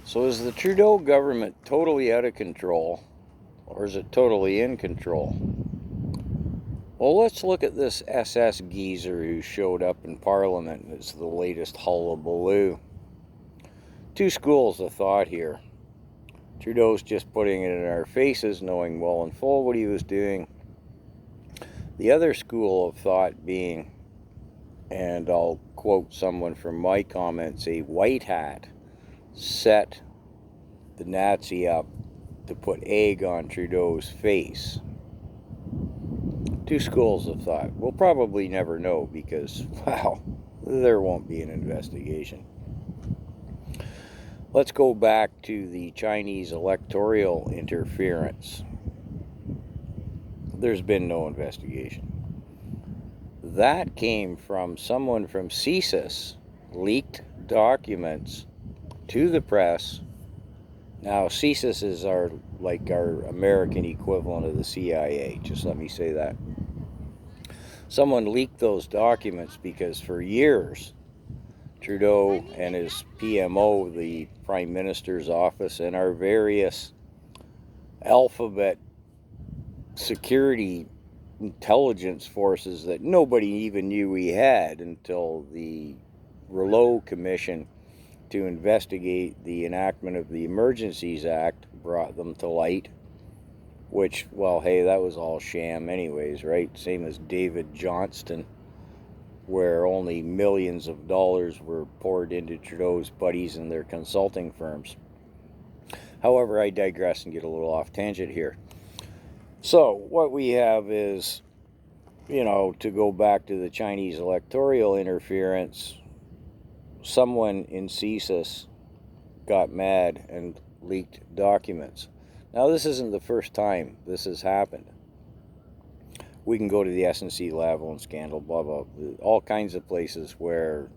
So is the Trudeau government totally out of control, or is it totally in control? Well, let's look at this SS geezer who showed up in Parliament as the latest hullabaloo. Two schools of thought here. Trudeau's just putting it in our faces, knowing well and full what he was doing. The other school of thought being, and I'll quote someone from my comments, a white hat set the Nazi up to put egg on Trudeau's face. Two schools of thought. We'll probably never know because, wow, there won't be an investigation. Let's go back to the Chinese electoral interference. There's been no investigation. That came from someone from CSIS, leaked documents to the press. Now, CSIS is our American equivalent of the CIA. Just let me say that. Someone leaked those documents because for years, Trudeau and his PMO, the Prime Minister's office, and our various alphabet security intelligence forces that nobody even knew we had until the Rouleau Commission to investigate the enactment of the Emergencies Act brought them to light, which, well, hey, that was all sham anyways, right? Same as David Johnston, where only millions of dollars were poured into Trudeau's buddies and their consulting firms. However, I digress and get a little off tangent here. So what we have is, to go back to the Chinese electoral interference, someone in CSIS got mad and leaked documents. Now, this isn't the first time this has happened. We can go to the SNC-Lavalin scandal, blah, blah, all kinds of places where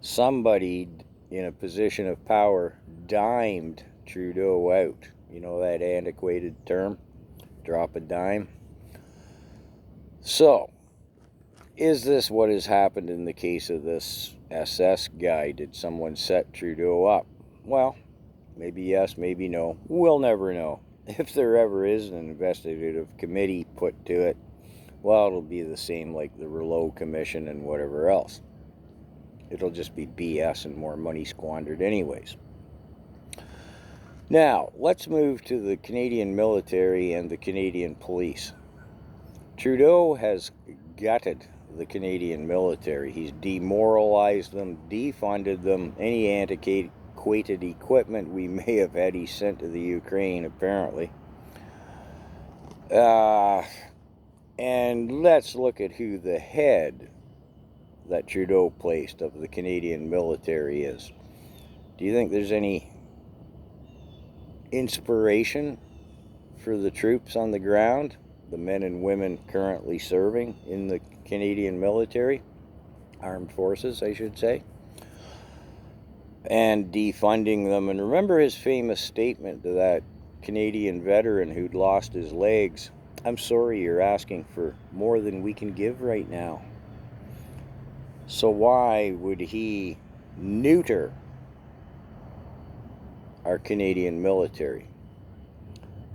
somebody in a position of power dimed Trudeau out. You know that antiquated term, drop a dime? So, is this what has happened in the case of this SS guy? Did someone set Trudeau up? Well, maybe yes, maybe no. We'll never know. If there ever is an investigative committee put to it, well, it'll be the same like the Rouleau Commission and whatever else. It'll just be BS and more money squandered anyways. Now, let's move to the Canadian military and the Canadian police. Trudeau has gutted the Canadian military. He's demoralized them, defunded them. Any antiquated equipment we may have had, he sent to the Ukraine, apparently. And let's look at who the head that Trudeau placed of the Canadian military is. Do you think there's any inspiration for the troops on the ground, the men and women currently serving in the Canadian military, armed forces, I should say, and defunding them? And remember his famous statement to that Canadian veteran who'd lost his legs: "I'm sorry, you're asking for more than we can give right now." So why would he neuter our Canadian military?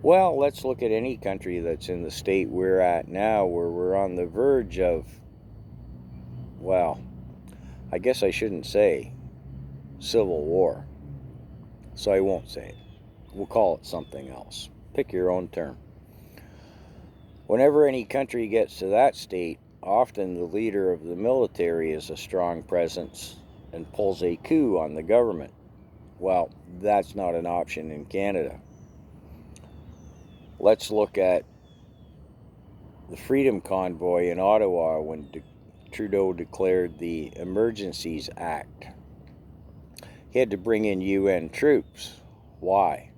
Well, let's look at any country that's in the state we're at now, where we're on the verge of, well, I guess I shouldn't say civil war, so I won't say it. We'll call it something else. Pick your own term. Whenever any country gets to that state, often the leader of the military is a strong presence and pulls a coup on the government. Well, that's not an option in Canada. Let's look at the Freedom Convoy in Ottawa when Trudeau declared the Emergencies Act. He had to bring in UN troops. Why?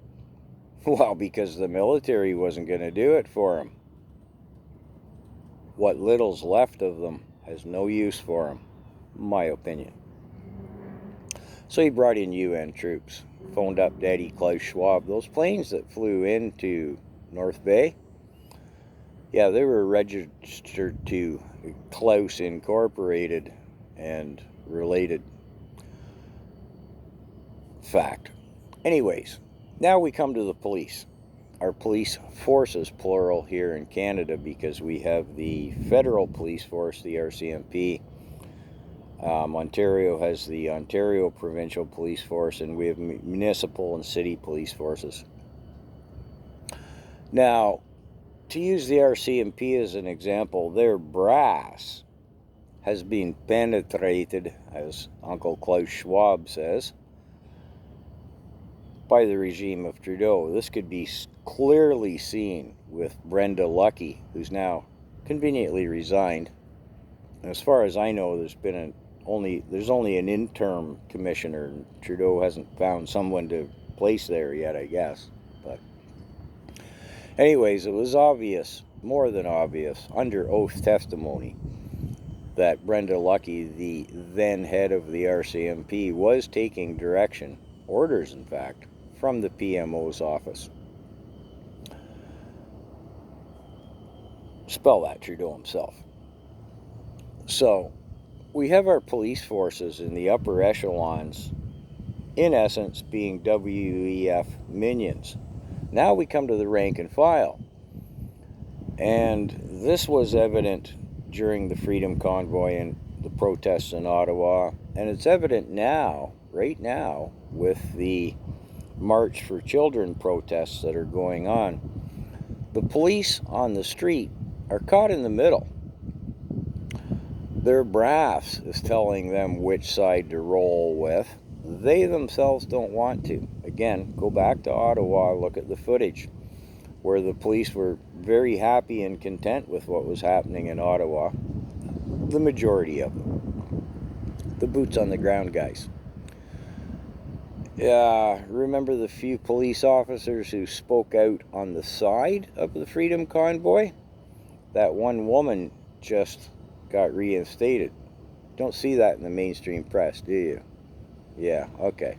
Well, because the military wasn't going to do it for him. What little's left of them has no use for him, in my opinion. So he brought in UN troops, phoned up Daddy Klaus Schwab. Those planes that flew into North Bay, yeah, they were registered to Klaus Incorporated and related fact. Anyways, now we come to the police. Our police forces, plural, here in Canada, because we have the federal police force, the RCMP. Ontario has the Ontario Provincial Police Force, and we have municipal and city police forces. Now, to use the RCMP as an example, their brass has been penetrated, as Uncle Klaus Schwab says, by the regime of Trudeau. This could be clearly seen with Brenda Lucki, who's now conveniently resigned. And as far as I know, there's only an interim commissioner. Trudeau hasn't found someone to place there yet, I guess. But anyways, it was obvious, more than obvious, under oath testimony, that Brenda Lucki, the then head of the RCMP, was taking direction, orders in fact, from the PMO's office. Spell that, Trudeau himself. So, we have our police forces in the upper echelons, in essence, being WEF minions. Now we come to the rank and file. And this was evident during the Freedom Convoy and the protests in Ottawa. And it's evident now, right now, with the March for Children protests that are going on. The police on the street are caught in the middle. Their brass is telling them which side to roll with. They themselves don't want to. Again, go back to Ottawa, look at the footage where the police were very happy and content with what was happening in Ottawa. The majority of them. The boots on the ground guys. Remember the few police officers who spoke out on the side of the Freedom Convoy? That one woman just got reinstated. Don't see that in the mainstream press, do you? Yeah, okay.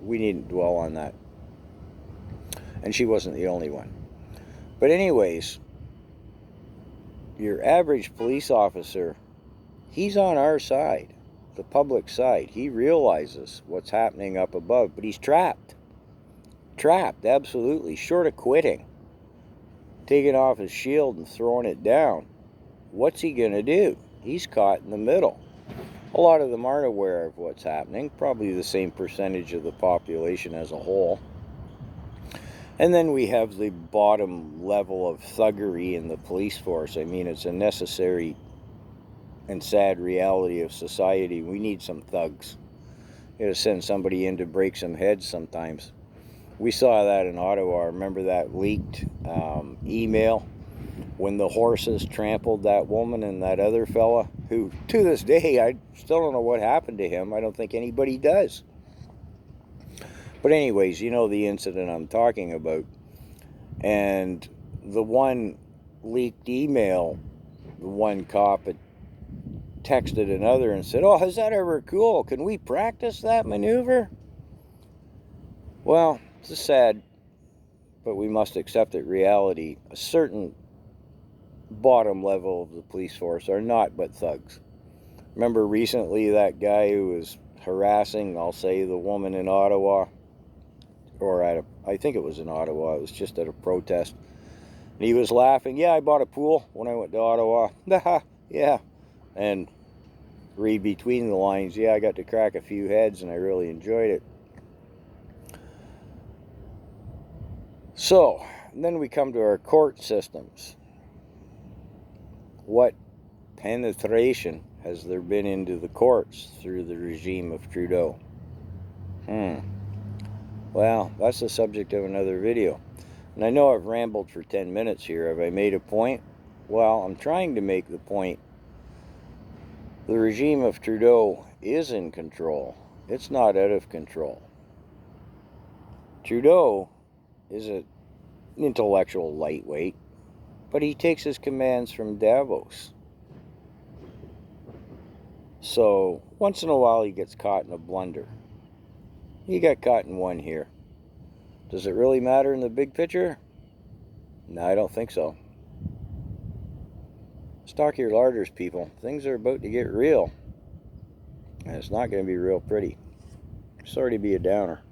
We needn't dwell on that. And she wasn't the only one. But anyways, your average police officer, he's on our side, the public side. He realizes what's happening up above, but he's trapped. Trapped, absolutely, short of quitting. Taking off his shield and throwing it down. What's he going to do? He's caught in the middle. A lot of them aren't aware of what's happening, probably the same percentage of the population as a whole. And then we have the bottom level of thuggery in the police force. I mean, it's a necessary and sad reality of society. We need some thugs. You gotta send somebody in to break some heads sometimes. We saw that in Ottawa. Remember that leaked email when the horses trampled that woman and that other fella, who to this day I still don't know what happened to him. I don't think anybody does. But anyways, you know the incident I'm talking about. And the one leaked email, the one cop had texted another and said, "Oh, is that ever cool? Can we practice that maneuver?" Well, it's sad, but we must accept it reality. A certain bottom level of the police force are not but thugs. Remember recently that guy who was harassing, I'll say, the woman in Ottawa, or I think it was in Ottawa, it was just at a protest, and he was laughing. "Yeah, I bought a pool when I went to Ottawa." Yeah. And read between the lines, "Yeah, I got to crack a few heads and I really enjoyed it." So, then we come to our court systems. What penetration has there been into the courts through the regime of Trudeau? Well, that's the subject of another video. And I know I've rambled for 10 minutes here. Have I made a point? Well, I'm trying to make the point. The regime of Trudeau is in control. It's not out of control. Trudeau is an intellectual lightweight, but he takes his commands from Davos. So, once in a while he gets caught in a blunder. He got caught in one here. Does it really matter in the big picture? No, I don't think so. Stock your larders, people. Things are about to get real. And it's not going to be real pretty. Sorry to be a downer.